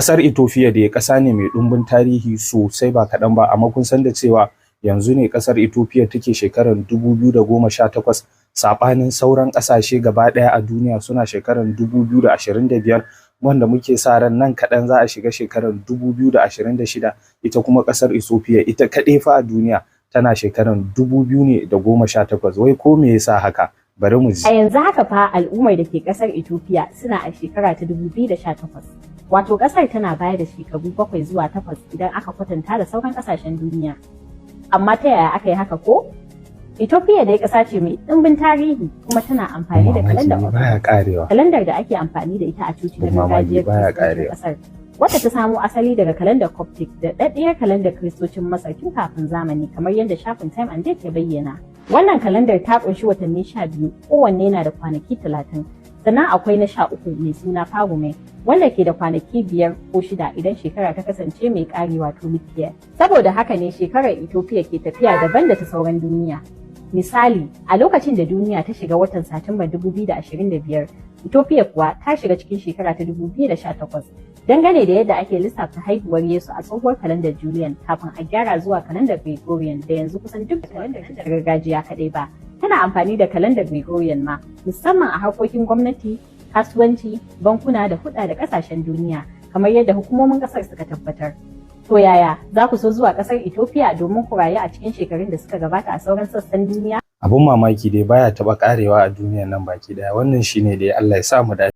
Ƙasar Ethiopia da ƙasa ne mai ɗumbin tarihi sosai ba kaɗan ba, amma kun san da cewa yanzu ne ƙasar Ethiopia take shekarar 2018 saɓanin sauran ƙasashe gaba ɗaya a duniya suna shekarar 2025, wanda muke sa ran nan kaɗan za a shiga shekarar 2026. Ita kuma ƙasar Ethiopia ita kaɗai fa a duniya tana shekarar 2018. Wai ko me yasa haka? Bari mu ji. A yanzu haka fa al'ummar da ke ƙasar Ethiopia suna a shekara ta 2018. Wato ƙasar tana baya da shekaru 7 zuwa 8 idan aka kwatanta da sauran ƙasashen duniya. Amma ta yaya aka yi haka ko? Ethiopia dai ƙasa ce mai ɗimbin tarihi kuma tana amfani da kalandar da ake amfani da ita a coci na gargajiyar ƙasar, wadda ta samo asali daga kalandar Coptic da ɗaɗɗiyar kalandar Kiristocin Masar tun kafin zamani, kamar yadda shafin Time and Date ya bayyana. Wannan kalandar ta ƙunshi watanni 12, kowanne na da kwanaki 30. Sannan akwai na 13 mai suna Fagume, wanda ke da kwanaki 5 ko 6 idan shekara ta kasance mai ƙari wato leap year. Saboda haka ne shekarar Ethiopia ke tafiya daban da ta sauran duniya. Misali, a lokacin da duniya ta shiga watan Satumba 2025, Ethiopia kuwa ta shiga cikin shekara ta 2018. Dangane da yadda ake lissafa haihuwar Yesu a tsohuwar kalandar Julian kafin a gyara zuwa kalandar Gregorian da yanzu kusan duk kalandar ta gargajiya kaɗai ba, tana amfani da kalandar Gregorian ma, musamman a harkokin gwamnati, kasuwanci, bankuna da hulɗa da ƙasashen duniya, kamar yadda hukumomin ƙasar suka tabbatar. To yaya, za ku so zuwa ƙasar Ethiopia domin ku rayu a cikin shekarun da suka gabata a sauran sassan duniya? Abun mamaki dai baya taɓa ƙarewa a duniyar nan baki ɗaya. Wannan shine dai Allah ya sa mu dace.